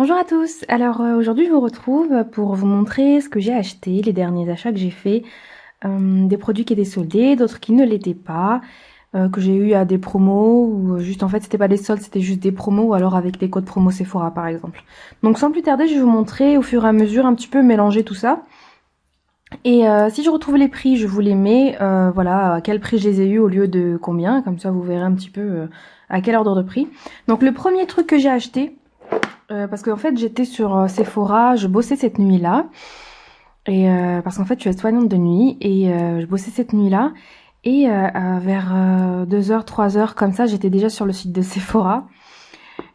Bonjour à tous, alors aujourd'hui je vous retrouve pour vous montrer ce que j'ai acheté, les derniers achats que j'ai fait, des produits qui étaient soldés, d'autres qui ne l'étaient pas, que j'ai eu à des promos ou juste en fait c'était pas des soldes, c'était juste des promos ou alors avec des codes promo Sephora par exemple. Donc sans plus tarder je vais vous montrer au fur et à mesure un petit peu mélanger tout ça. Et si je retrouve les prix je vous les mets, voilà à quel prix je les ai eu au lieu de combien, comme ça vous verrez un petit peu à quel ordre de prix. Donc le premier truc que j'ai acheté, parce qu'en fait j'étais sur Sephora, je bossais cette nuit-là. Et parce qu'en fait je suis aide-soignante de nuit et je bossais cette nuit-là. Et vers 2h, 3h comme ça, j'étais déjà sur le site de Sephora.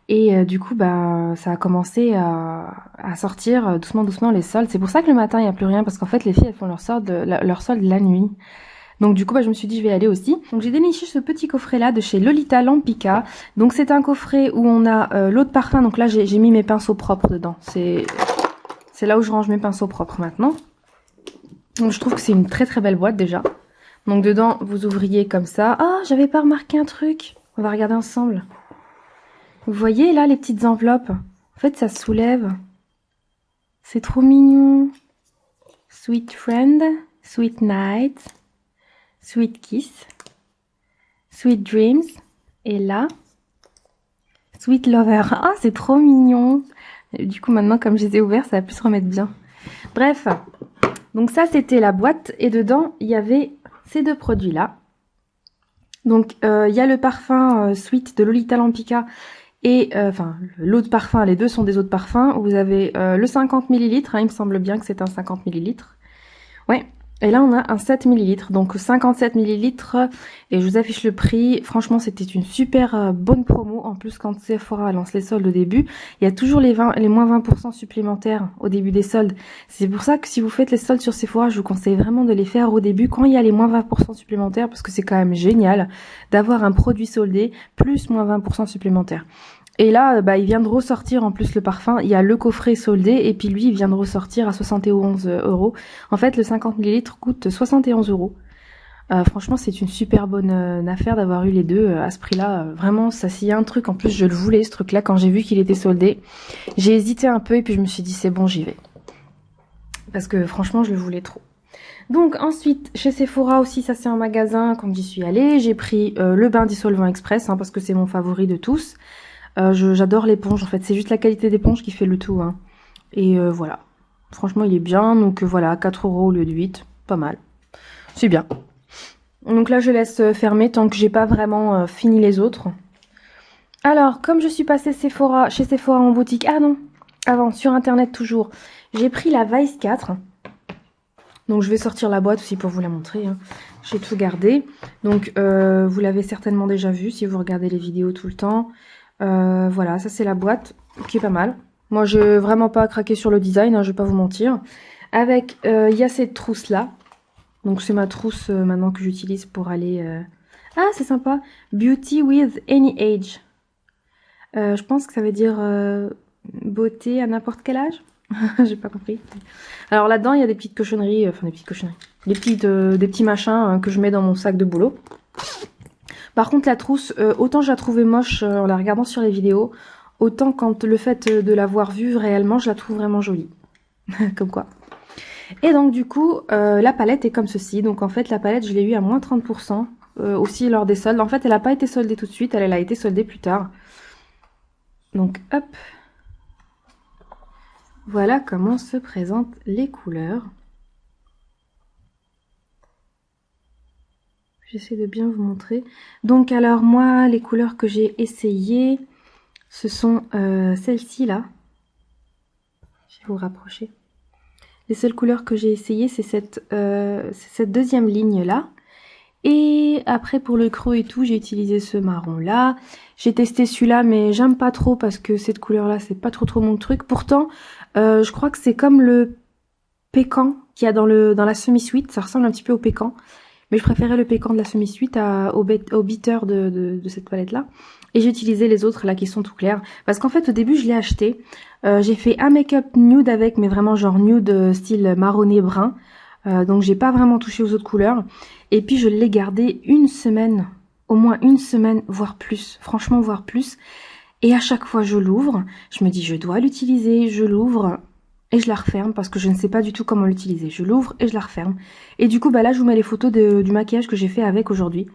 Et du coup, bah, ça a commencé à sortir doucement, doucement les soldes. C'est pour ça que le matin, il n'y a plus rien, parce qu'en fait, les filles, elles font leur solde la nuit. Donc du coup, bah, je me suis dit, je vais y aller aussi. Donc j'ai déniché ce petit coffret-là de chez Lolita Lampica. Donc c'est un coffret où on a l'eau de parfum. Donc là, j'ai mis mes pinceaux propres dedans. C'est là où je range mes pinceaux propres maintenant. Donc je trouve que c'est une très très belle boîte déjà. Donc dedans, vous ouvriez comme ça. Ah, j'avais pas remarqué un truc. On va regarder ensemble. Vous voyez là les petites enveloppes? En fait, ça se soulève. C'est trop mignon. Sweet friend, sweet night, sweet kiss, sweet dreams. Et là, sweet lover. Ah, c'est trop mignon. Et du coup, maintenant, comme je les ai ouverts, ça va plus se remettre bien. Bref, donc ça, c'était la boîte. Et dedans, il y avait ces deux produits-là. Donc, il y a le parfum Sweet de Lolita Lampica et enfin l'eau de parfum, les deux sont des eaux de parfum. Vous avez le 50 ml, hein, il me semble bien que c'est un 50 ml. Ouais. Et là on a un 7 ml, donc 57 ml et je vous affiche le prix. Franchement c'était une super bonne promo. En plus quand Sephora lance les soldes au début, il y a toujours les moins 20% supplémentaires au début des soldes. C'est pour ça que si vous faites les soldes sur Sephora, je vous conseille vraiment de les faire au début quand il y a les moins 20% supplémentaires parce que c'est quand même génial d'avoir un produit soldé plus moins 20% supplémentaires. Et là, bah, il vient de ressortir en plus le parfum. Il y a le coffret soldé et puis lui, il vient de ressortir à 71 euros. En fait, le 50 ml coûte 71 euros. Franchement, c'est une super bonne affaire d'avoir eu les deux à ce prix-là. Vraiment, ça, s'il y a un truc, en plus, je le voulais, ce truc-là, quand j'ai vu qu'il était soldé. J'ai hésité un peu et puis je me suis dit, c'est bon, j'y vais. Parce que franchement, je le voulais trop. Donc ensuite, chez Sephora aussi, ça c'est un magasin, quand j'y suis allée, j'ai pris le bain dissolvant express, hein, parce que c'est mon favori de tous. J'adore l'éponge, en fait, c'est juste la qualité d'éponge qui fait le tout. Hein. Et voilà, franchement, il est bien, donc voilà, 4 euros au lieu de 8, pas mal. C'est bien. Donc là, je laisse fermer tant que j'ai pas vraiment fini les autres. Alors, comme je suis passée chez Sephora en boutique, ah non, avant, sur internet toujours, j'ai pris la Vice 4. Donc je vais sortir la boîte aussi pour vous la montrer. Hein. J'ai tout gardé. Donc vous l'avez certainement déjà vu si vous regardez les vidéos tout le temps. Voilà, ça c'est la boîte qui est pas mal. Moi je n'ai vraiment pas craqué sur le design, hein, je vais pas vous mentir. Avec, il y a cette trousse là. Donc c'est ma trousse maintenant que j'utilise pour aller... Ah c'est sympa. Beauty with any age. Je pense que ça veut dire beauté à n'importe quel âge. J'ai pas compris. Alors là-dedans, il y a des petites cochonneries, enfin des petites cochonneries, des petits machins que je mets dans mon sac de boulot. Par contre, la trousse, autant je la trouvais moche en la regardant sur les vidéos, autant quand le fait de l'avoir vue réellement, je la trouve vraiment jolie. Comme quoi. Et donc du coup, la palette est comme ceci. Donc en fait, la palette, je l'ai eu à moins 30%, aussi lors des soldes. En fait, elle n'a pas été soldée tout de suite, elle a été soldée plus tard. Donc hop. Voilà comment se présentent les couleurs. J'essaie de bien vous montrer. Donc alors moi, les couleurs que j'ai essayées, ce sont celles-ci là. Je vais vous rapprocher. Les seules couleurs que j'ai essayées, c'est cette deuxième ligne là. Et après pour le creux et tout, j'ai utilisé ce marron là. J'ai testé celui-là, mais j'aime pas trop parce que cette couleur là, c'est pas trop mon truc. Pourtant, je crois que c'est comme le pécan qu'il y a dans la semi-sweet. Ça ressemble un petit peu au pécan. Mais je préférais le pécan de la semi-sweet au bitter de cette palette là. Et j'ai utilisé les autres là qui sont tout clairs. Parce qu'en fait au début je l'ai acheté. J'ai fait un make-up nude avec, mais vraiment genre nude style marronné brun. Donc j'ai pas vraiment touché aux autres couleurs. Et puis je l'ai gardé une semaine. Au moins une semaine, voire plus. Franchement, voire plus. Et à chaque fois je l'ouvre, je me dis je dois l'utiliser, je l'ouvre et je la referme parce que je ne sais pas du tout comment l'utiliser. Je l'ouvre et je la referme. Et du coup bah là je vous mets les photos du maquillage que j'ai fait avec aujourd'hui.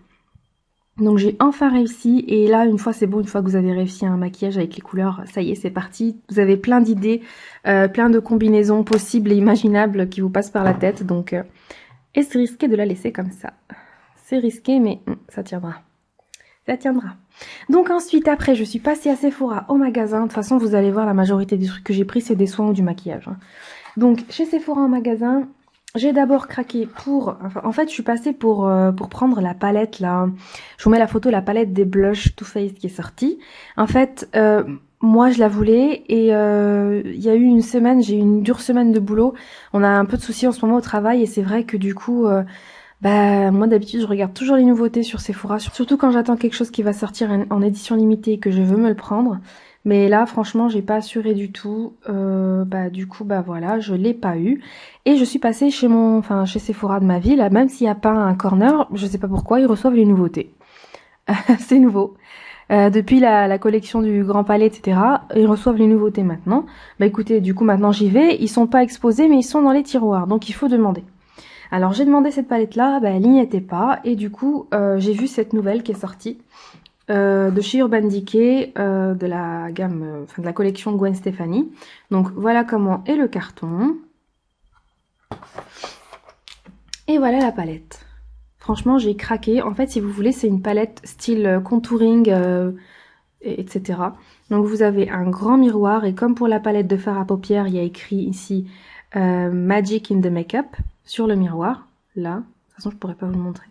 Donc j'ai enfin réussi, et là une fois c'est bon, une fois que vous avez réussi un maquillage avec les couleurs, ça y est c'est parti. Vous avez plein d'idées, plein de combinaisons possibles et imaginables qui vous passent par la tête. Donc et c'est risqué de la laisser comme ça. C'est risqué mais ça tiendra. Ça tiendra. Donc ensuite après je suis passée à Sephora au magasin. De toute façon vous allez voir la majorité des trucs que j'ai pris c'est des soins ou du maquillage. Donc chez Sephora en magasin, j'ai d'abord craqué pour... Enfin, en fait, je suis passée pour prendre la palette, là. Je vous mets la photo, la palette des blush Too Faced qui est sortie. En fait, moi, je la voulais et il y a eu une semaine, j'ai eu une dure semaine de boulot. On a un peu de soucis en ce moment au travail et c'est vrai que du coup... bah, moi d'habitude je regarde toujours les nouveautés sur Sephora, surtout quand j'attends quelque chose qui va sortir en édition limitée et que je veux me le prendre. Mais là franchement j'ai pas assuré du tout, bah du coup bah voilà je l'ai pas eu. Et je suis passée chez Sephora de ma ville, même s'il n'y a pas un corner, je sais pas pourquoi ils reçoivent les nouveautés. C'est nouveau. Depuis la collection du Grand Palais, etc., ils reçoivent les nouveautés maintenant. Bah écoutez, du coup maintenant j'y vais, ils sont pas exposés mais ils sont dans les tiroirs, donc il faut demander. Alors j'ai demandé cette palette là, bah, elle n'y était pas et du coup j'ai vu cette nouvelle qui est sortie de chez Urban Decay, de la gamme, de la collection Gwen Stefani. Donc voilà comment est le carton. Et voilà la palette. Franchement j'ai craqué. En fait si vous voulez c'est une palette style contouring, etc. Donc vous avez un grand miroir et comme pour la palette de fard à paupières il y a écrit ici Magic in the Makeup sur le miroir, là, de toute façon je pourrais pas vous le montrer.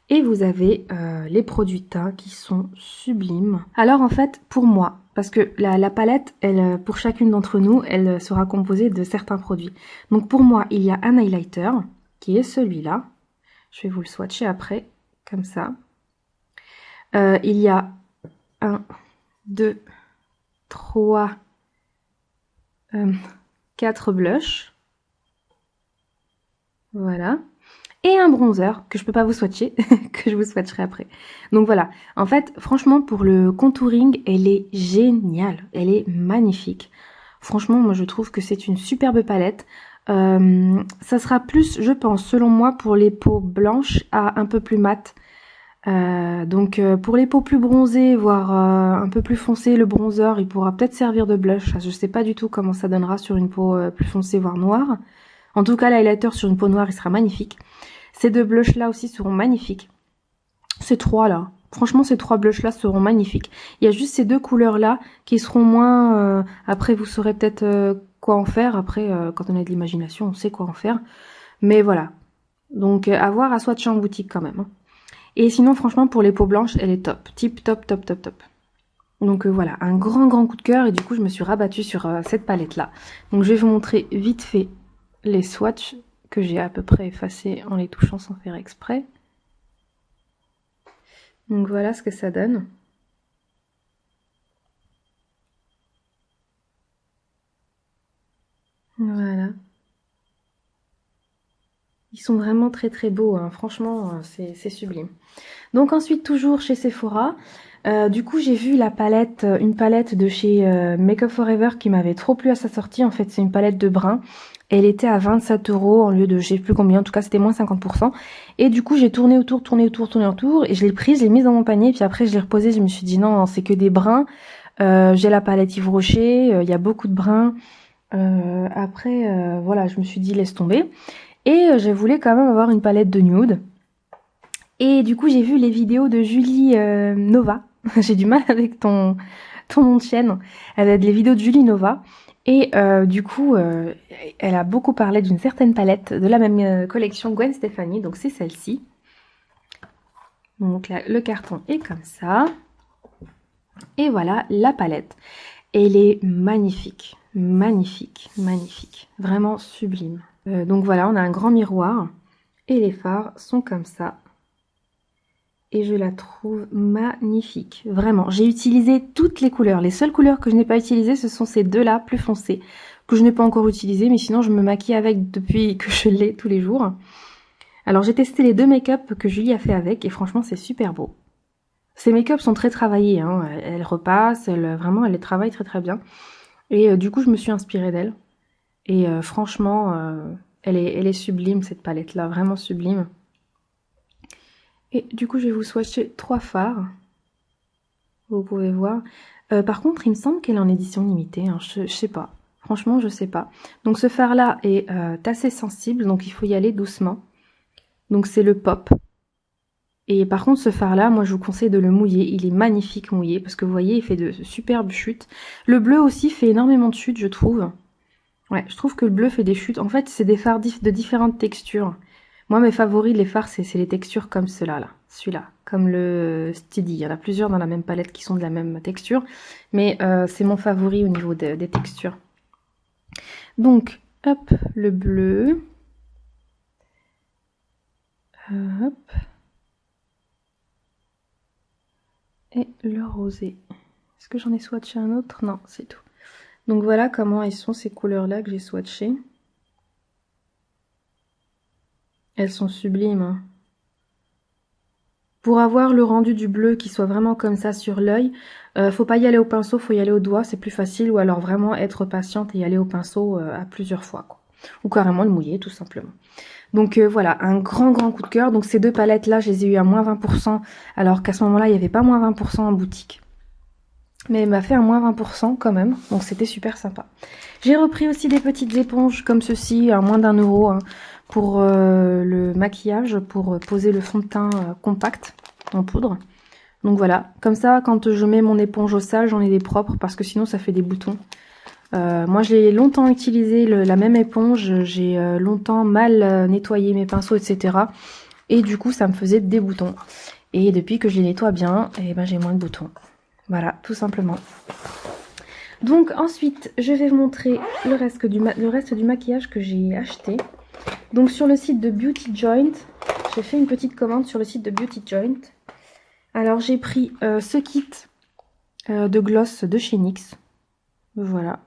Et vous avez les produits teints qui sont sublimes. Alors en fait, pour moi, parce que la palette, elle, pour chacune d'entre nous, elle sera composée de certains produits. Donc pour moi, il y a un highlighter, qui est celui-là. Je vais vous le swatcher après, comme ça. Il y a 1, 2, 3, 4 blushs. Voilà. Et un bronzer que je peux pas vous swatcher, que je vous swatcherai après. Donc voilà, en fait, franchement, pour le contouring, elle est géniale. Elle est magnifique. Franchement, moi, je trouve que c'est une superbe palette. Ça sera plus, je pense, selon moi, pour les peaux blanches à un peu plus mat. Donc pour les peaux plus bronzées, voire un peu plus foncées, le bronzer, il pourra peut-être servir de blush. Je sais pas du tout comment ça donnera sur une peau plus foncée, voire noire. En tout cas, l'highlighter sur une peau noire, il sera magnifique. Ces deux blushs là aussi seront magnifiques. Ces trois là, franchement ces trois blushs là seront magnifiques. Il y a juste ces deux couleurs là qui seront moins... après vous saurez peut-être quoi en faire. Après quand on a de l'imagination on sait quoi en faire. Mais voilà. Donc à voir, à swatcher en boutique quand même. Et sinon franchement pour les peaux blanches elle est top. Tip top top top top. Donc voilà, un grand coup de cœur et du coup je me suis rabattue sur cette palette là. Donc je vais vous montrer vite fait les swatchs que j'ai à peu près effacés en les touchant sans faire exprès. Donc voilà ce que ça donne. Voilà. Ils sont vraiment très beaux, hein. Franchement c'est sublime. Donc ensuite toujours chez Sephora, du coup j'ai vu la palette, une palette de chez Make Up For Ever qui m'avait trop plu à sa sortie. En fait c'est une palette de brun. Elle était à 27 € en lieu de je sais plus combien, en tout cas c'était moins 50%. Et du coup j'ai tourné autour, et je l'ai prise, je l'ai mise dans mon panier, puis après je l'ai reposée, je me suis dit non, c'est que des bruns. J'ai la palette Yves Rocher, il y a beaucoup de bruns. Après voilà, je me suis dit laisse tomber. Et je voulais quand même avoir une palette de nude. Et du coup j'ai vu les vidéos de Julie Nova. J'ai du mal avec ton nom de chaîne. Elle a les vidéos de Julie Nova. Et du coup, elle a beaucoup parlé d'une certaine palette de la même collection Gwen Stefani, donc c'est celle-ci. Donc là, le carton est comme ça. Et voilà la palette. Elle est magnifique, magnifique, magnifique. Vraiment sublime. Donc voilà, on a un grand miroir. Et les fards sont comme ça. Et je la trouve magnifique, vraiment. J'ai utilisé toutes les couleurs. Les seules couleurs que je n'ai pas utilisées, ce sont ces deux-là, plus foncées, que je n'ai pas encore utilisées, mais sinon je me maquille avec depuis que je l'ai tous les jours. Alors j'ai testé les deux make-up que Julie a fait avec, et franchement c'est super beau. Ces make-up sont très travaillés, hein. Elle repasse, vraiment, elle les travaille très très bien. Et du coup, je me suis inspirée d'elle. Et franchement, elle est sublime, cette palette-là, vraiment sublime. Et du coup, je vais vous swatcher 3 fards. Vous pouvez voir. Par contre, il me semble qu'elle est en édition limitée, hein. Je sais pas. Franchement, je sais pas. Donc ce fard-là est assez sensible, donc il faut y aller doucement. Donc c'est le Pop. Et par contre, ce fard-là, moi je vous conseille de le mouiller. Il est magnifique mouillé, parce que vous voyez, il fait de superbes chutes. Le bleu aussi fait énormément de chutes, je trouve. Ouais, je trouve que le bleu fait des chutes. En fait, c'est des fards de différentes textures. Moi, mes favoris, les fards, c'est les textures comme cela, là. Celui-là, comme le Steady. Il y en a plusieurs dans la même palette qui sont de la même texture. Mais c'est mon favori au niveau des textures. Donc, hop, le bleu. Hop. Et le rosé. Est-ce que j'en ai swatché un autre? Non, c'est tout. Donc voilà comment elles sont ces couleurs-là que j'ai swatchées. Elles sont sublimes, hein. Pour avoir le rendu du bleu qui soit vraiment comme ça sur l'œil, faut pas y aller au pinceau, faut y aller au doigt, c'est plus facile. Ou alors vraiment être patiente et y aller au pinceau à plusieurs fois, quoi. Ou carrément le mouiller, tout simplement. Donc voilà, un grand coup de cœur. Donc ces deux palettes-là, je les ai eu à moins 20%, alors qu'à ce moment-là, il n'y avait pas moins 20% en boutique. Mais elle m'a fait un moins 20% quand même, donc c'était super sympa. J'ai repris aussi des petites éponges comme ceci, à moins d'1 €, hein, pour le maquillage, pour poser le fond de teint compact en poudre. Donc voilà, comme ça, quand je mets mon éponge au sale, j'en ai des propres, parce que sinon ça fait des boutons. Moi, j'ai longtemps utilisé la même éponge, j'ai longtemps mal nettoyé mes pinceaux, etc. Et du coup, ça me faisait des boutons. Et depuis que je les nettoie bien, eh ben, j'ai moins de boutons. Voilà, tout simplement. Donc ensuite, je vais vous montrer le reste du maquillage que j'ai acheté. Donc sur le site de Beauty Joint, j'ai fait une petite commande sur le site de Beauty Joint. Alors j'ai pris ce kit de gloss de chez NYX. Voilà.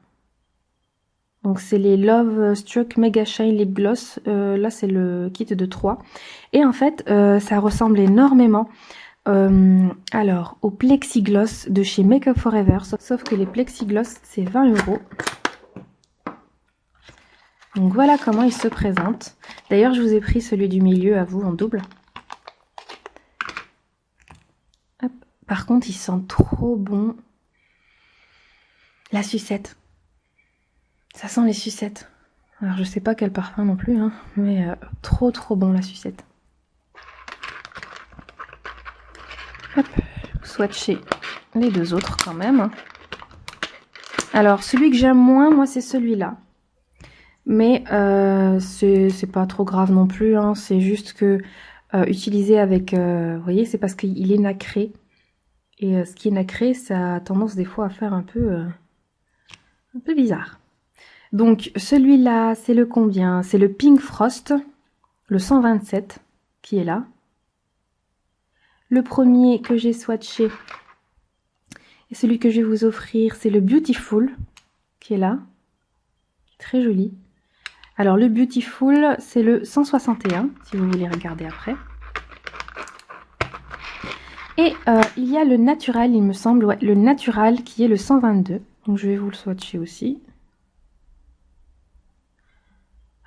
Donc c'est les Love Struck Mega Shine Lip Gloss. Là c'est le kit de 3. Et en fait, ça ressemble énormément alors au plexigloss de chez Make Up For Ever. Sauf que les plexigloss c'est 20 €. Donc voilà comment il se présente. D'ailleurs je vous ai pris celui du milieu à vous en double. Hop. Par contre il sent trop bon la sucette. Ça sent les sucettes. Alors je sais pas quel parfum non plus, hein, mais trop bon la sucette. Hop, swatcher les deux autres quand même. Alors celui que j'aime moins, moi c'est celui-là. Mais c'est pas trop grave non plus, hein, c'est juste que utiliser avec, vous voyez, c'est parce qu'il est nacré. Et ce qui est nacré, ça a tendance des fois à faire un peu bizarre. Donc celui-là, c'est le combien? C'est le Pink Frost, le 127 qui est là. Le premier que j'ai swatché, et celui que je vais vous offrir, c'est le Beautiful qui est là. Très joli. Alors le Beautiful, c'est le 161, si vous voulez regarder après. Et il y a le Natural, il me semble, ouais, le Natural qui est le 122. Donc je vais vous le swatcher aussi.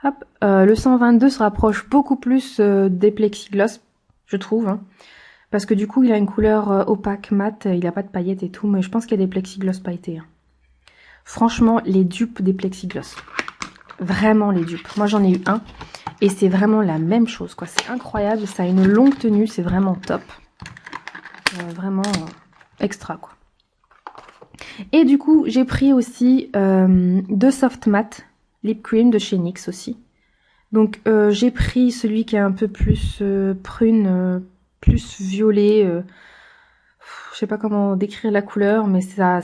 Hop, le 122 se rapproche beaucoup plus des plexigloss, je trouve. Hein, parce que du coup, il a une couleur opaque, mat, il n'a pas de paillettes et tout, mais je pense qu'il y a des plexigloss pailletés. Hein. Franchement, les dupes des plexigloss. Vraiment les dupes. Moi, j'en ai eu un. Et c'est vraiment la même chose, quoi. C'est incroyable, ça a une longue tenue, c'est vraiment top. Vraiment extra, quoi. Et du coup, j'ai pris aussi deux soft matte lip cream de chez NYX aussi. Donc j'ai pris celui qui est un peu plus prune, plus violet. Je sais pas comment décrire la couleur, mais ça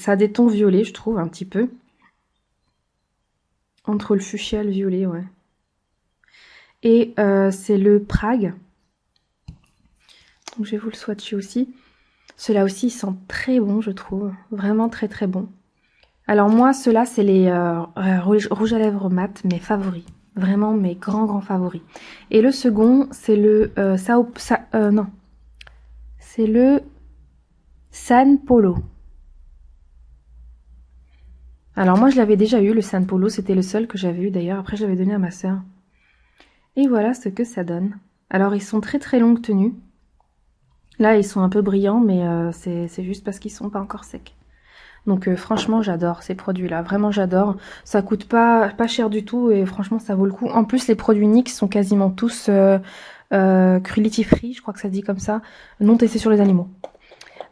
a des tons violets, je trouve, un petit peu. Entre le fuchsia et le violet, ouais. Et c'est le Prague. Donc je vais vous le swatcher aussi. Ceux-là aussi, ils sentent très bon, je trouve. Vraiment très bon. Alors moi, ceux-là, c'est les rouges à lèvres mat, mes favoris. Vraiment mes grands favoris. Et le second, c'est le non. C'est le San Polo. Alors moi je l'avais déjà eu le San Polo, c'était le seul que j'avais eu d'ailleurs, après je l'avais donné à ma sœur. Et voilà ce que ça donne. Alors ils sont très très longue tenue. Là ils sont un peu brillants mais c'est juste parce qu'ils sont pas encore secs. Donc franchement j'adore ces produits là, vraiment j'adore. Ça coûte pas cher du tout et franchement ça vaut le coup. En plus les produits NYX sont quasiment tous cruelty free, je crois que ça se dit comme ça, non testés sur les animaux.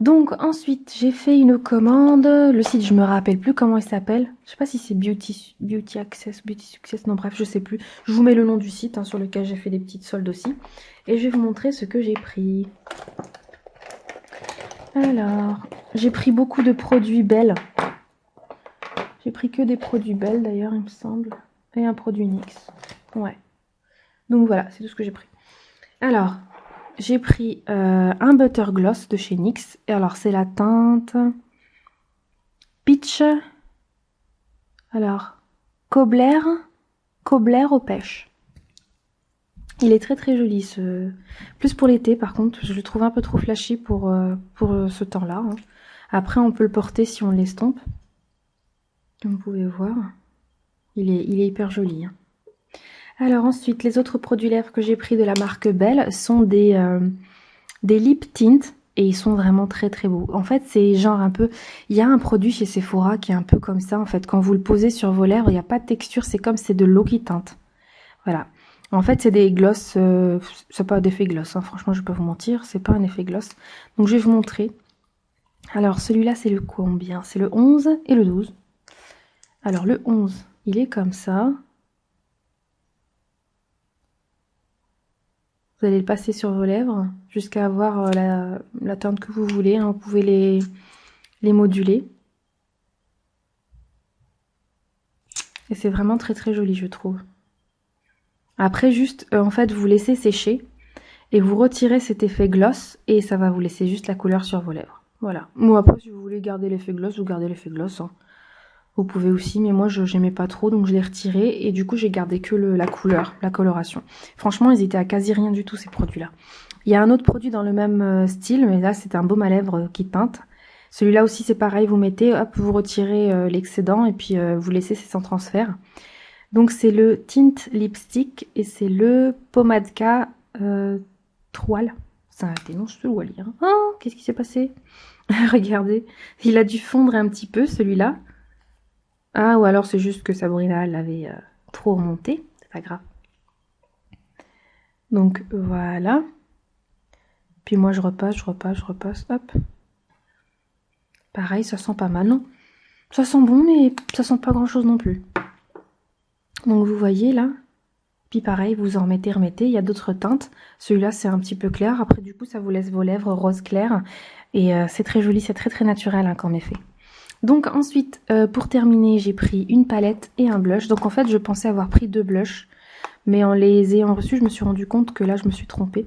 Donc ensuite j'ai fait une commande, le site je me rappelle plus comment il s'appelle, je sais pas si c'est Beauty Access, Beauty Success, non bref je sais plus. Je vous mets le nom du site sur lequel j'ai fait des petites soldes aussi. Et je vais vous montrer ce que j'ai pris. Alors, j'ai pris beaucoup de produits Belle. J'ai pris que des produits Belle d'ailleurs il me semble. Et un produit NYX. Ouais. Donc voilà, c'est tout ce que j'ai pris. Alors, j'ai pris un Butter Gloss de chez NYX. Et alors, c'est la teinte Peach. Alors, Cobbler aux pêches. Il est très très joli. Plus pour l'été, par contre, je le trouve un peu trop flashy pour ce temps-là. Hein. Après, on peut le porter si on l'estompe. Comme vous pouvez voir. Il est hyper joli. Hein. Alors ensuite, les autres produits lèvres que j'ai pris de la marque Belle sont des lip tints. Et ils sont vraiment très très beaux. En fait, c'est genre un peu... Il y a un produit chez Sephora qui est un peu comme ça. En fait, quand vous le posez sur vos lèvres, il n'y a pas de texture. C'est comme c'est de l'eau qui teinte. Voilà. En fait, c'est des gloss. C'est pas d'effet gloss. Hein. Franchement, je vais pas vous mentir. C'est pas un effet gloss. Donc, je vais vous montrer. Alors, celui-là, c'est le combien? C'est le 11 et le 12. Alors, le 11, il est comme ça. Vous allez le passer sur vos lèvres jusqu'à avoir la teinte que vous voulez. Hein. Vous pouvez les moduler. Et c'est vraiment très très joli, je trouve. Après, juste, en fait, vous laissez sécher et vous retirez cet effet gloss et ça va vous laisser juste la couleur sur vos lèvres. Voilà. Moi, après, si vous voulez garder l'effet gloss, vous gardez l'effet gloss. Hein. Vous pouvez aussi, mais moi, je n'aimais pas trop, donc je l'ai retiré et du coup, j'ai gardé que la couleur, la coloration. Franchement, ils étaient à quasi rien du tout, ces produits-là. Il y a un autre produit dans le même style, mais là, c'est un baume à lèvres qui teinte. Celui-là aussi, c'est pareil, vous mettez, hop, vous retirez l'excédent et puis vous laissez, c'est sans transfert. Donc, c'est le Tint Lipstick et c'est le Pomadka Toile. Ça a des noms chelous à lire. Oh, qu'est-ce qui s'est passé? Regardez, il a dû fondre un petit peu, celui-là. Ah, ou alors c'est juste que Sabrina l'avait trop remonté. C'est pas grave. Donc, voilà. Puis moi, je repasse, hop. Pareil, ça sent pas mal, non? Ça sent bon, mais ça sent pas grand-chose non plus. Donc, vous voyez, là. Puis pareil, vous en remettez. Il y a d'autres teintes. Celui-là, c'est un petit peu clair. Après, du coup, ça vous laisse vos lèvres rose clair. Et c'est très joli, c'est très très naturel hein, comme effet. Donc ensuite, pour terminer, j'ai pris une palette et un blush. Donc en fait, je pensais avoir pris 2 blushs. Mais en les ayant reçus, je me suis rendu compte que là, je me suis trompée.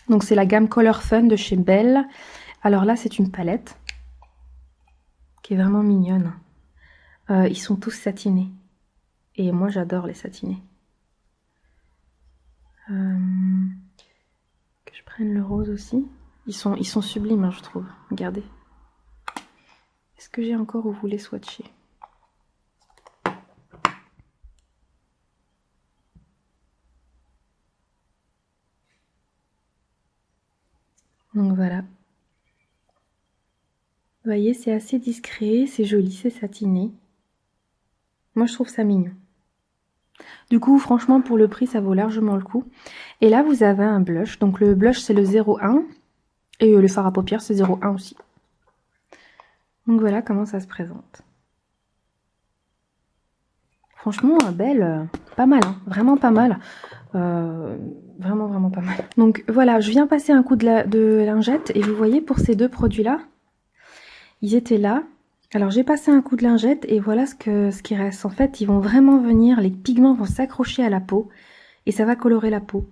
Donc c'est la gamme Color Fun de chez Belle. Alors là, c'est une palette qui est vraiment mignonne. Ils sont tous satinés. Et moi, j'adore les satinés. Que je prenne le rose aussi. Ils sont sublimes, hein, je trouve. Regardez. Est-ce que j'ai encore où vous les swatcher? Donc voilà. Vous voyez, c'est assez discret, c'est joli, c'est satiné. Moi, je trouve ça mignon. Du coup, franchement, pour le prix, ça vaut largement le coup. Et là, vous avez un blush. Donc le blush, c'est le 01. Et le fard à paupières, c'est 01 aussi. Donc voilà comment ça se présente. Franchement, Belle, pas mal, hein, vraiment pas mal. Vraiment, vraiment pas mal. Donc voilà, je viens passer un coup de lingette. Et vous voyez, pour ces deux produits-là, ils étaient là. Alors j'ai passé un coup de lingette et voilà ce qui reste. En fait, ils vont vraiment venir, les pigments vont s'accrocher à la peau. Et ça va colorer la peau.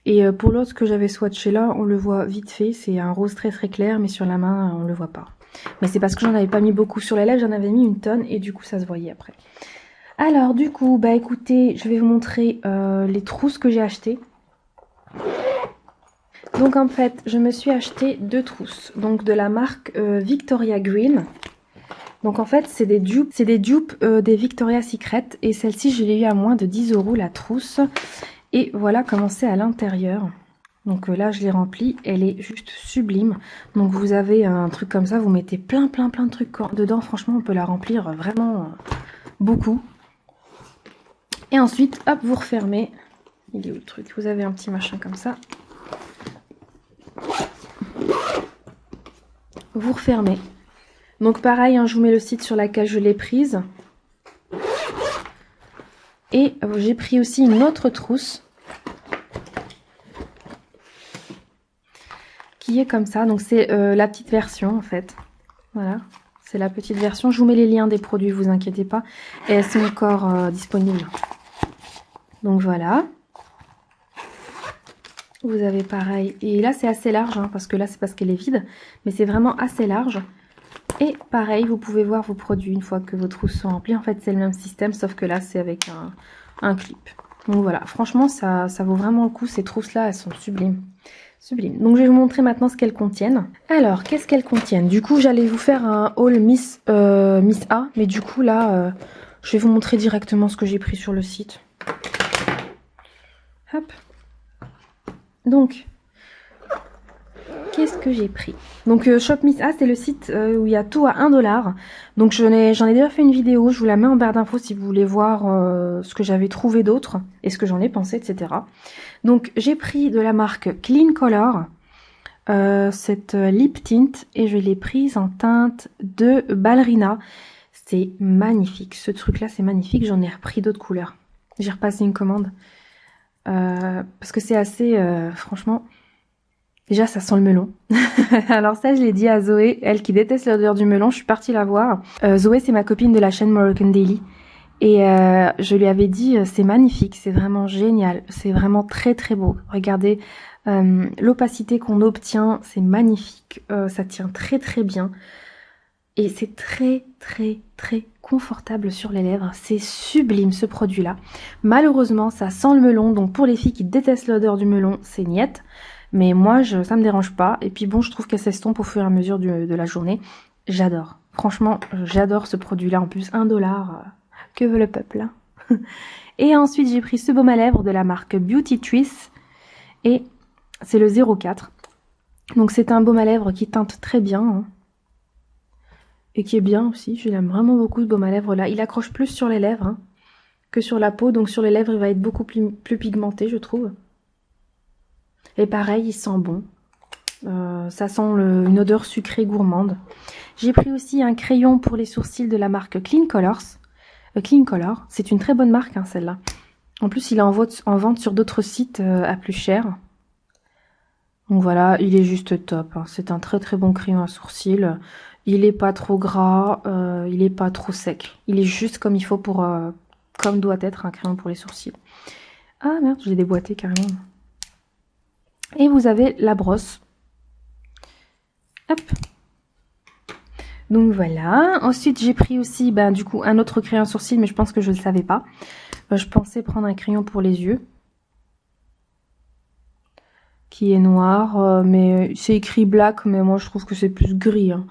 Et pour l'autre que j'avais swatché là, on le voit vite fait. C'est un rose très très clair, mais sur la main, on le voit pas. Mais c'est parce que j'en avais pas mis beaucoup sur les lèvres, j'en avais mis une tonne et du coup ça se voyait après. Alors du coup, bah écoutez, je vais vous montrer les trousses que j'ai achetées. Donc en fait, je me suis acheté 2 trousses, donc de la marque Victoria Green. Donc en fait, c'est des dupes des Victoria's Secret. Et celle-ci, je l'ai eu à moins de 10 € la trousse. Et voilà comment c'est à l'intérieur. Donc là, je l'ai remplie. Elle est juste sublime. Donc vous avez un truc comme ça, vous mettez plein de trucs dedans. Franchement, on peut la remplir vraiment beaucoup. Et ensuite, hop, vous refermez. Il est où le truc? Vous avez un petit machin comme ça. Vous refermez. Donc pareil, hein, je vous mets le site sur lequel je l'ai prise. Et j'ai pris aussi une autre trousse qui est comme ça. Donc c'est la petite version en fait. Voilà, c'est la petite version. Je vous mets les liens des produits, vous inquiétez pas. Et elles sont encore disponibles. Donc voilà. Vous avez pareil. Et là c'est assez large, hein, parce que là c'est parce qu'elle est vide. Mais c'est vraiment assez large. Et pareil, vous pouvez voir vos produits une fois que vos trousses sont remplies. En fait, c'est le même système, sauf que là, c'est avec un clip. Donc voilà, franchement, ça vaut vraiment le coup. Ces trousses-là, elles sont sublimes. Sublimes. Donc je vais vous montrer maintenant ce qu'elles contiennent. Alors, qu'est-ce qu'elles contiennent? Du coup, j'allais vous faire un haul Miss A. Mais du coup, là, je vais vous montrer directement ce que j'ai pris sur le site. Hop. Donc... qu'est-ce que j'ai pris? Donc Shop Miss A, c'est le site où il y a tout à 1 $. Donc j'en ai déjà fait une vidéo, je vous la mets en barre d'infos si vous voulez voir ce que j'avais trouvé d'autre et ce que j'en ai pensé, etc. Donc j'ai pris de la marque Clean Color cette lip tint et je l'ai prise en teinte de ballerina. C'est magnifique, ce truc là c'est magnifique, j'en ai repris d'autres couleurs. J'ai repassé une commande parce que c'est assez, franchement... déjà, ça sent le melon. Alors ça, je l'ai dit à Zoé, elle qui déteste l'odeur du melon, je suis partie la voir. Zoé, c'est ma copine de la chaîne Moroccan Daily. Et je lui avais dit, c'est magnifique, c'est vraiment génial, c'est vraiment très très beau. Regardez l'opacité qu'on obtient, c'est magnifique, ça tient très très bien. Et c'est très très très confortable sur les lèvres, c'est sublime ce produit-là. Malheureusement, ça sent le melon, donc pour les filles qui détestent l'odeur du melon, c'est niette. Mais moi, ça me dérange pas. Et puis bon, je trouve qu'elle s'estompe au fur et à mesure de la journée. J'adore. Franchement, j'adore ce produit-là. En plus, 1 $. Que veut le peuple, hein. Et ensuite, j'ai pris ce baume à lèvres de la marque Beauty Twist. Et c'est le 04. Donc c'est un baume à lèvres qui teinte très bien. Hein. Et qui est bien aussi. Je l'aime vraiment beaucoup ce baume à lèvres là. Il accroche plus sur les lèvres hein, que sur la peau. Donc sur les lèvres, il va être beaucoup plus pigmenté, je trouve. Et pareil, il sent bon. Ça sent une odeur sucrée gourmande. J'ai pris aussi un crayon pour les sourcils de la marque Clean Colors. Clean Color, c'est une très bonne marque hein, celle-là. En plus, il est en vente sur d'autres sites à plus cher. Donc voilà, il est juste top. Hein. C'est un très très bon crayon à sourcils. Il est pas trop gras, il est pas trop sec. Il est juste comme il faut pour, comme doit être un crayon pour les sourcils. Ah merde, je l'ai déboîté carrément. Et vous avez la brosse. Hop. Donc voilà. Ensuite, j'ai pris aussi, du coup, un autre crayon sourcil, mais je pense que je ne le savais pas. Je pensais prendre un crayon pour les yeux. Qui est noir, mais c'est écrit black, mais moi je trouve que c'est plus gris. Hein.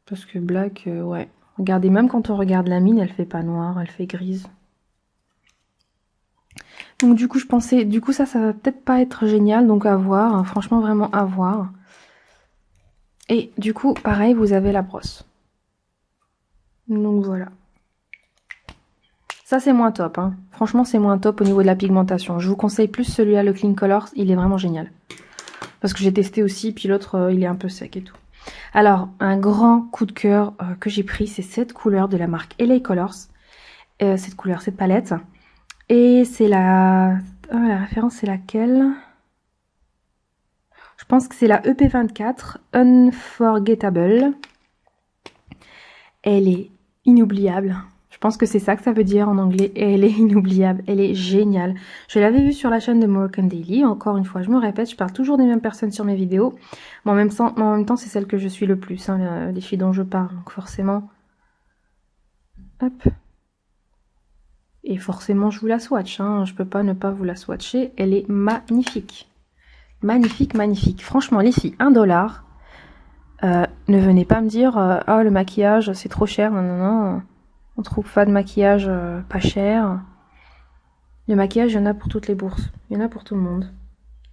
Parce que black, ouais. Regardez, même quand on regarde la mine, elle fait pas noire, elle fait grise. Donc du coup, je pensais, du coup ça va peut-être pas être génial, donc à voir. Hein, franchement, vraiment à voir. Et du coup, pareil, vous avez la brosse. Donc voilà. Ça, c'est moins top. Hein. Franchement, c'est moins top au niveau de la pigmentation. Je vous conseille plus celui-là, le Clean Colors. Il est vraiment génial. Parce que j'ai testé aussi, puis l'autre, il est un peu sec et tout. Alors, un grand coup de cœur que j'ai pris, c'est cette couleur de la marque LA Colors. Cette couleur, cette palette. Et c'est la... Oh, la référence, c'est laquelle? Je pense que c'est la EP24 Unforgettable. Elle est inoubliable. Je pense que c'est ça que ça veut dire en anglais. Et elle est inoubliable. Elle est géniale. Je l'avais vue sur la chaîne de Moroccan Daily. Encore une fois, je me répète, je parle toujours des mêmes personnes sur mes vidéos. Mais en même temps, c'est celle que je suis le plus. Hein, les filles dont je parle. Donc forcément... Hop. Et forcément, je vous la swatch. Hein. Je peux pas ne pas vous la swatcher. Elle est magnifique. Magnifique, magnifique. Franchement, les filles, 1 $. Ne venez pas me dire oh le maquillage c'est trop cher, non non non, on trouve pas de maquillage pas cher. Le maquillage il y en a pour toutes les bourses, il y en a pour tout le monde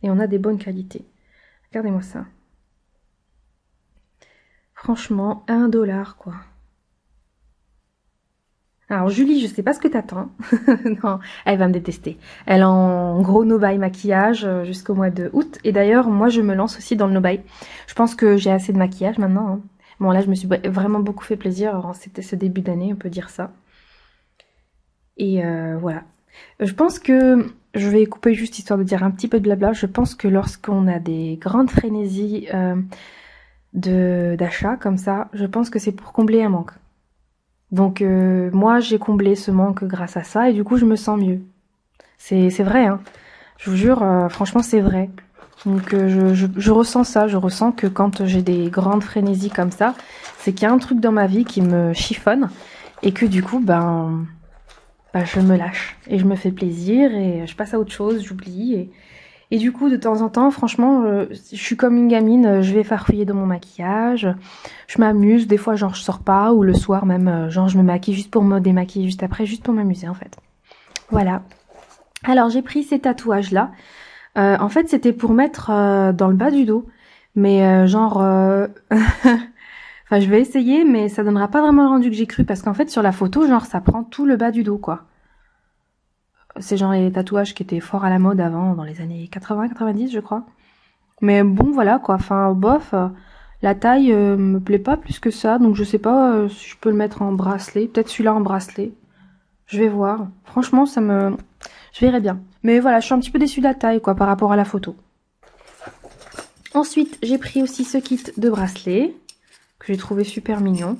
et on a des bonnes qualités. Regardez-moi ça. Franchement 1 $ quoi. Alors Julie, je sais pas ce que t'attends. Non, elle va me détester. Elle est en gros no-buy maquillage jusqu'au mois de août. Et d'ailleurs, moi je me lance aussi dans le no-buy. Je pense que j'ai assez de maquillage maintenant, hein. Bon là, je me suis vraiment beaucoup fait plaisir. C'était ce début d'année, on peut dire ça. Et voilà. Je pense que je vais couper juste histoire de dire un petit peu de blabla. Je pense que lorsqu'on a des grandes frénésies d'achat comme ça, je pense que c'est pour combler un manque. Donc moi j'ai comblé ce manque grâce à ça et du coup je me sens mieux. C'est vrai, hein. Je vous jure, franchement c'est vrai. Donc je ressens ça, je ressens que quand j'ai des grandes frénésies comme ça, c'est qu'il y a un truc dans ma vie qui me chiffonne et que du coup je me lâche et je me fais plaisir et je passe à autre chose, j'oublie et du coup de temps en temps franchement je suis comme une gamine, je vais farfouiller dans mon maquillage, je m'amuse, des fois genre je sors pas ou le soir même genre je me maquille juste pour me démaquiller juste après, juste pour m'amuser en fait. Voilà. Alors j'ai pris ces tatouages là. En fait c'était pour mettre dans le bas du dos. Mais enfin je vais essayer mais ça donnera pas vraiment le rendu que j'ai cru parce qu'en fait sur la photo genre ça prend tout le bas du dos quoi. C'est genre les tatouages qui étaient fort à la mode avant dans les années 80-90 je crois. Mais bon voilà quoi, enfin bof, la taille me plaît pas plus que ça donc je sais pas si je peux le mettre en bracelet, peut-être celui-là en bracelet. Je vais voir. Franchement, je verrai bien. Mais voilà, je suis un petit peu déçue de la taille, quoi, par rapport à la photo. Ensuite, j'ai pris aussi ce kit de bracelets, que j'ai trouvé super mignon.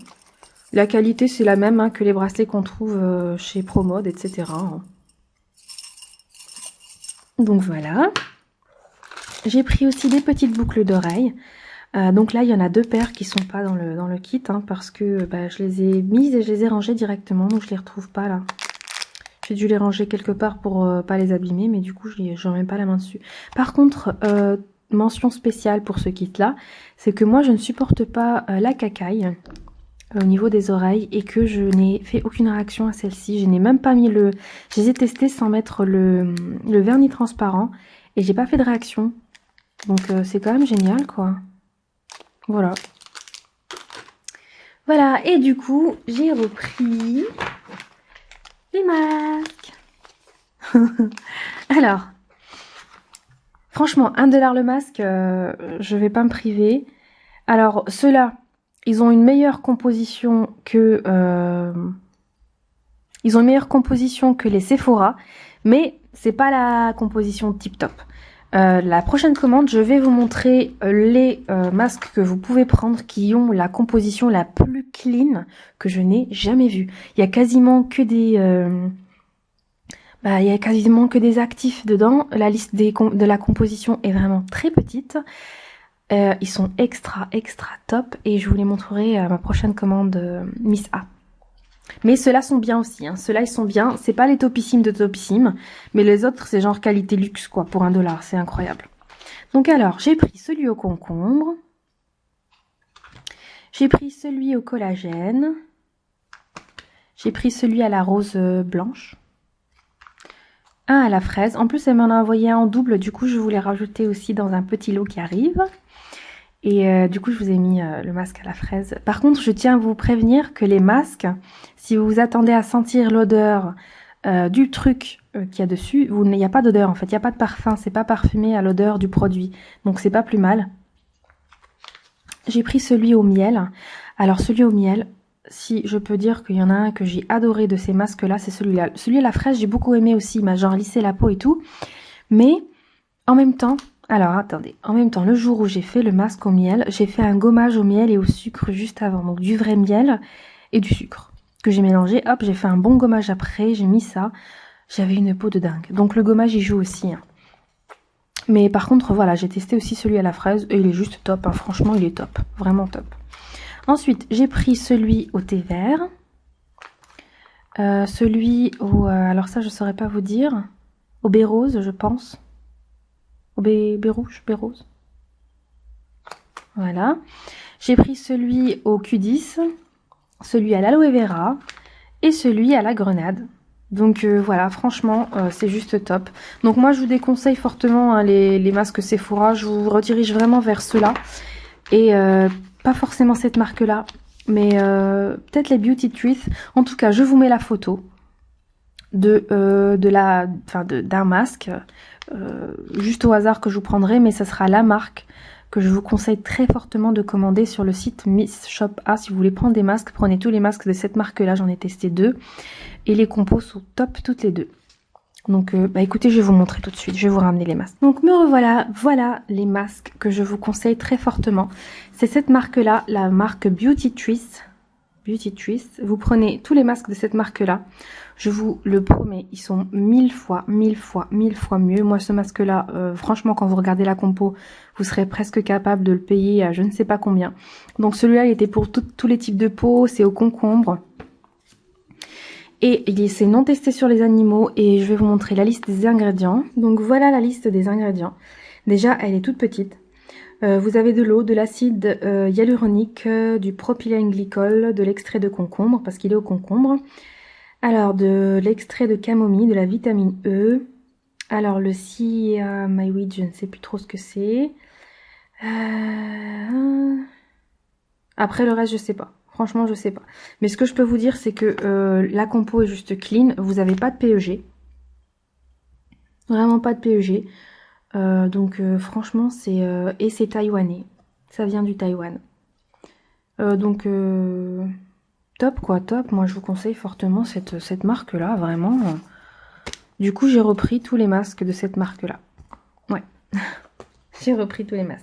La qualité, c'est la même hein, que les bracelets qu'on trouve chez Promode, etc. Donc voilà. J'ai pris aussi des petites boucles d'oreilles. Donc là, il y en a 2 paires qui sont pas dans le kit, hein, parce que je les ai mises et je les ai rangées directement, donc je les retrouve pas là. J'ai dû les ranger quelque part pour pas les abîmer, mais du coup, j'en mets pas la main dessus. Par contre, mention spéciale pour ce kit-là, c'est que moi, je ne supporte pas la cacaille au niveau des oreilles et que je n'ai fait aucune réaction à celle-ci. Je n'ai même pas mis le... Je les ai testées sans mettre le vernis transparent et j'ai pas fait de réaction. Donc, c'est quand même génial, quoi. Voilà. Voilà, et du coup, j'ai repris les masques. Alors, franchement, 1 $ le masque, je vais pas me priver. Alors, ceux-là, ils ont une meilleure composition que... ils ont une meilleure composition que les Sephora, mais c'est pas la composition tip top. La prochaine commande, je vais vous montrer les masques que vous pouvez prendre qui ont la composition la plus clean que je n'ai jamais vue. Il y a quasiment que des... il y a quasiment que des actifs dedans. La liste de la composition est vraiment très petite. Ils sont extra top et je vous les montrerai à ma prochaine commande Miss A. Mais ceux-là sont bien aussi, hein. Ceux-là ils sont bien. C'est pas les topissimes de Topissime, mais les autres c'est genre qualité luxe quoi pour 1 $. C'est incroyable. Donc alors j'ai pris celui au concombre. J'ai pris celui au collagène. J'ai pris celui à la rose blanche. Un à la fraise. En plus, elle m'en a envoyé un en double. Du coup, je voulais rajouter aussi dans un petit lot qui arrive. Et du coup, je vous ai mis le masque à la fraise. Par contre, je tiens à vous prévenir que les masques, si vous vous attendez à sentir l'odeur du truc qu'il y a dessus, il n'y a pas d'odeur en fait. Il n'y a pas de parfum. C'est pas parfumé à l'odeur du produit. Donc, c'est pas plus mal. J'ai pris celui au miel. Alors, celui au miel... Si je peux dire qu'il y en a un que j'ai adoré de ces masques-là, c'est celui-là. Celui à la fraise, j'ai beaucoup aimé aussi. Il m'a genre lissé la peau et tout. Mais en même temps, alors attendez, en même temps, le jour où j'ai fait le masque au miel, j'ai fait un gommage au miel et au sucre juste avant. Donc du vrai miel et du sucre que j'ai mélangé. Hop, j'ai fait un bon gommage après, j'ai mis ça. J'avais une peau de dingue. Donc le gommage, il joue aussi, hein. Mais par contre, voilà, j'ai testé aussi celui à la fraise et il est juste top, hein. Franchement, il est top. Vraiment top. Ensuite, j'ai pris celui au thé vert. Celui au... alors ça, je saurais pas vous dire. Au baie rose, je pense. au baie rouge, baie rose. Voilà. J'ai pris celui au Q10, celui à l'aloe vera et celui à la grenade. Donc voilà, franchement, c'est juste top. Donc moi, je vous déconseille fortement hein, les masques Sephora. Je vous redirige vraiment vers ceux-là. Et pas forcément cette marque-là, mais peut-être les Beauty Truth. En tout cas, je vous mets la photo d'un masque, juste au hasard que je vous prendrai, mais ça sera la marque que je vous conseille très fortement de commander sur le site Miss Shop A. Si vous voulez prendre des masques, prenez tous les masques de cette marque-là. J'en ai testé 2 et les compos sont top toutes les 2. Donc écoutez, je vais vous montrer tout de suite, je vais vous ramener les masques. Donc me revoilà, voilà les masques que je vous conseille très fortement. C'est cette marque-là, la marque Beauty Twist. Beauty Twist. Vous prenez tous les masques de cette marque-là. Je vous le promets, ils sont 1000 fois mieux. Moi, ce masque-là, franchement, quand vous regardez la compo, vous serez presque capable de le payer à je ne sais pas combien. Donc celui-là, il était pour tous les types de peau, c'est au concombre. Et c'est non testé sur les animaux et je vais vous montrer la liste des ingrédients. Donc voilà la liste des ingrédients. Déjà, elle est toute petite. Vous avez de l'eau, de l'acide hyaluronique, du propylène glycol, de l'extrait de concombre parce qu'il est au concombre. Alors de l'extrait de camomille, de la vitamine E. Alors le Siamide, je ne sais plus trop ce que c'est. Après le reste, je sais pas. Franchement, je sais pas. Mais ce que je peux vous dire, c'est que la compo est juste clean. Vous n'avez pas de PEG. Vraiment pas de PEG. Donc franchement, c'est... et c'est taïwanais. Ça vient du Taïwan. Donc top quoi, top. Moi, je vous conseille fortement cette marque-là, vraiment. Du coup, j'ai repris tous les masques de cette marque-là. Ouais. J'ai repris tous les masques.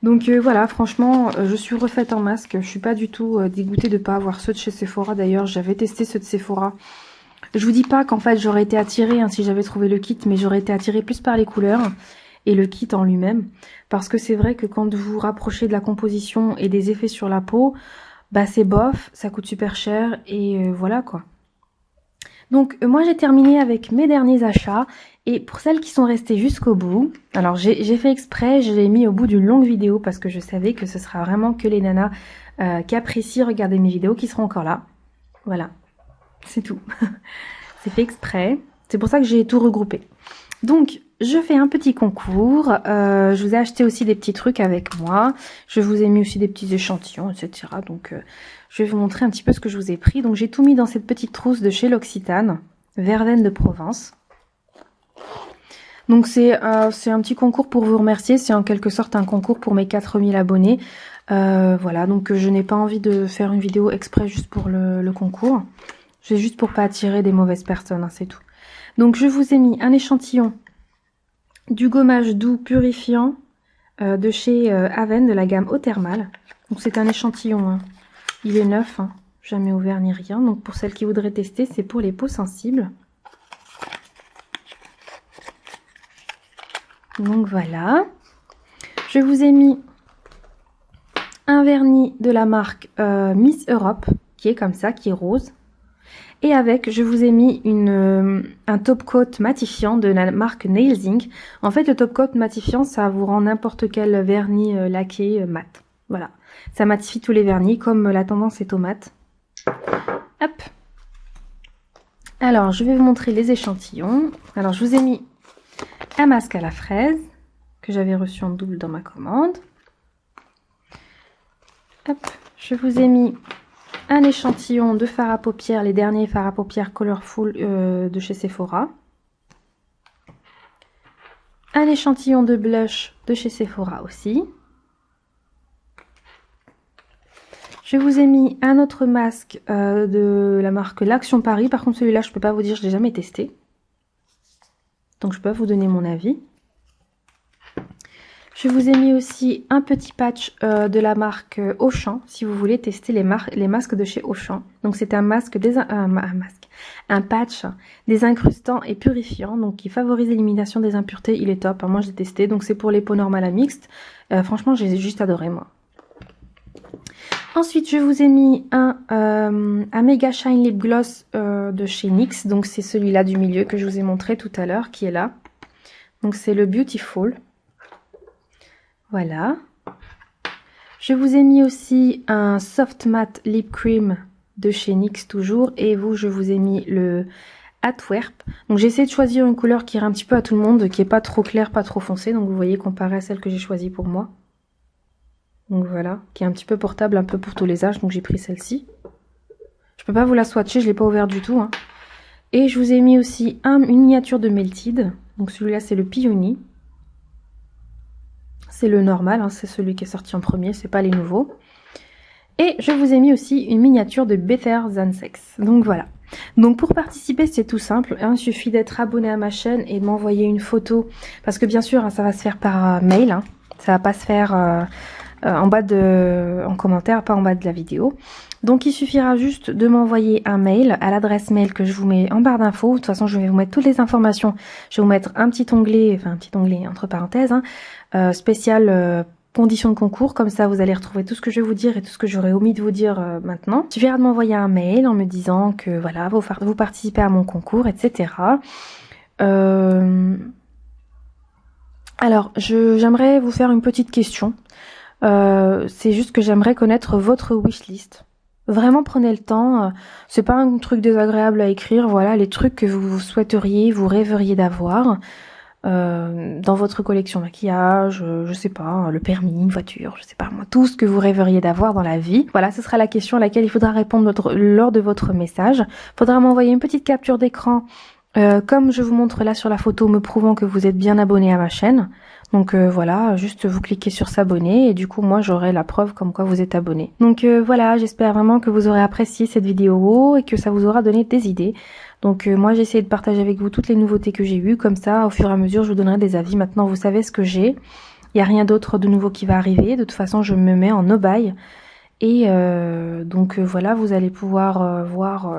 Donc voilà, franchement, je suis refaite en masque. Je suis pas du tout dégoûtée de pas avoir ceux de chez Sephora. D'ailleurs, j'avais testé ceux de Sephora. Je vous dis pas qu'en fait, j'aurais été attirée hein, si j'avais trouvé le kit, mais j'aurais été attirée plus par les couleurs et le kit en lui-même. Parce que c'est vrai que quand vous vous rapprochez de la composition et des effets sur la peau, bah c'est bof, ça coûte super cher et voilà quoi. Donc moi j'ai terminé avec mes derniers achats et pour celles qui sont restées jusqu'au bout, alors j'ai fait exprès, je l'ai mis au bout d'une longue vidéo parce que je savais que ce sera vraiment que les nanas qui apprécient regarder mes vidéos qui seront encore là. Voilà, c'est tout. C'est fait exprès, c'est pour ça que j'ai tout regroupé. Donc je fais un petit concours, je vous ai acheté aussi des petits trucs avec moi, je vous ai mis aussi des petits échantillons, etc. Donc je vais vous montrer un petit peu ce que je vous ai pris. Donc j'ai tout mis dans cette petite trousse de chez L'Occitane, Verveine de Provence. Donc c'est un petit concours pour vous remercier, c'est en quelque sorte un concours pour mes 4000 abonnés. Voilà, donc je n'ai pas envie de faire une vidéo exprès juste pour le concours. C'est juste pour pas attirer des mauvaises personnes, hein, c'est tout. Donc je vous ai mis un échantillon du gommage doux purifiant de chez Aven de la gamme Eau Thermale. Donc c'est un échantillon, hein. Il est neuf, hein, jamais ouvert ni rien. Donc pour celles qui voudraient tester, c'est pour les peaux sensibles. Donc voilà. Je vous ai mis un vernis de la marque Miss Europe, qui est comme ça, qui est rose. Et avec, je vous ai mis un top coat matifiant de la marque Nails Inc. En fait, le top coat matifiant, ça vous rend n'importe quel vernis laqué mat. Voilà. Ça matifie tous les vernis, comme la tendance est au mat. Hop. Alors, je vais vous montrer les échantillons. Alors, je vous ai mis un masque à la fraise, que j'avais reçu en double dans ma commande. Hop. Je vous ai mis un échantillon de fard à paupières, les derniers fards à paupières Colorful de chez Sephora. Un échantillon de blush de chez Sephora aussi. Je vous ai mis un autre masque de la marque L'Action Paris. Par contre, celui-là, je ne peux pas vous dire, je ne l'ai jamais testé. Donc, je peux pas vous donner mon avis. Je vous ai mis aussi un petit patch de la marque Auchan, si vous voulez tester les masques de chez Auchan. Donc c'est un un patch désincrustant et purifiant, donc qui favorise l'élimination des impuretés. Il est top, hein, moi j'ai testé, donc c'est pour les peaux normales à mixtes. Franchement, j'ai juste adoré moi. Ensuite, je vous ai mis un Mega Shine Lip Gloss de chez NYX, donc c'est celui-là du milieu que je vous ai montré tout à l'heure, qui est là. Donc c'est le Beautiful. Voilà. Je vous ai mis aussi un Soft Matte Lip Cream de chez NYX toujours. Et vous, je vous ai mis le Antwerp. Donc j'ai essayé de choisir une couleur qui irait un petit peu à tout le monde, qui est pas trop claire, pas trop foncée. Donc vous voyez comparé à celle que j'ai choisie pour moi. Donc voilà, qui est un petit peu portable, un peu pour tous les âges. Donc j'ai pris celle-ci. Je peux pas vous la swatcher, je l'ai pas ouverte du tout. Hein. Et je vous ai mis aussi une miniature de Melted. Donc celui-là c'est le Peony. C'est le normal, hein, c'est celui qui est sorti en premier, c'est pas les nouveaux. Et je vous ai mis aussi une miniature de Better Than Sex. Donc voilà. Donc pour participer, c'est tout simple. Hein, il suffit d'être abonné à ma chaîne et de m'envoyer une photo. Parce que bien sûr, hein, ça va se faire par mail. Hein. Ça va pas se faire en commentaire, pas en bas de la vidéo. Donc il suffira juste de m'envoyer un mail à l'adresse mail que je vous mets en barre d'infos. De toute façon, je vais vous mettre toutes les informations. Je vais vous mettre un petit onglet entre parenthèses, hein, spécial conditions de concours. Comme ça, vous allez retrouver tout ce que je vais vous dire et tout ce que j'aurais omis de vous dire maintenant. Il suffira de m'envoyer un mail en me disant que voilà, vous participez à mon concours, etc. Alors, j'aimerais vous faire une petite question. C'est juste que j'aimerais connaître votre wishlist. Vraiment prenez le temps, c'est pas un truc désagréable à écrire, voilà les trucs que vous souhaiteriez, vous rêveriez d'avoir dans votre collection maquillage, je sais pas, le permis, une voiture, je sais pas moi, tout ce que vous rêveriez d'avoir dans la vie. Voilà, ce sera la question à laquelle il faudra répondre lors de votre message. Il faudra m'envoyer une petite capture d'écran comme je vous montre là sur la photo, me prouvant que vous êtes bien abonné à ma chaîne. Donc voilà, juste vous cliquez sur s'abonner et du coup moi j'aurai la preuve comme quoi vous êtes abonné. Donc voilà, j'espère vraiment que vous aurez apprécié cette vidéo et que ça vous aura donné des idées. Donc moi j'ai essayé de partager avec vous toutes les nouveautés que j'ai eues, comme ça au fur et à mesure je vous donnerai des avis. Maintenant vous savez ce que j'ai, il n'y a rien d'autre de nouveau qui va arriver, de toute façon je me mets en no-buy. Et donc voilà, vous allez pouvoir voir...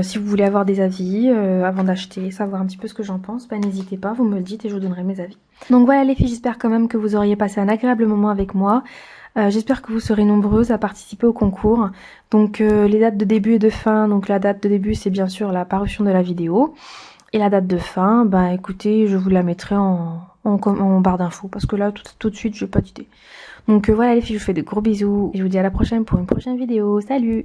si vous voulez avoir des avis avant d'acheter, savoir un petit peu ce que j'en pense, bah, n'hésitez pas, vous me le dites et je vous donnerai mes avis. Donc voilà les filles, j'espère quand même que vous auriez passé un agréable moment avec moi. J'espère que vous serez nombreuses à participer au concours. Donc les dates de début et de fin, donc la date de début c'est bien sûr la parution de la vidéo. Et la date de fin, bah écoutez, je vous la mettrai en barre d'infos parce que là tout de suite je n'ai pas d'idée. Donc voilà les filles, je vous fais de gros bisous et je vous dis à la prochaine pour une prochaine vidéo. Salut!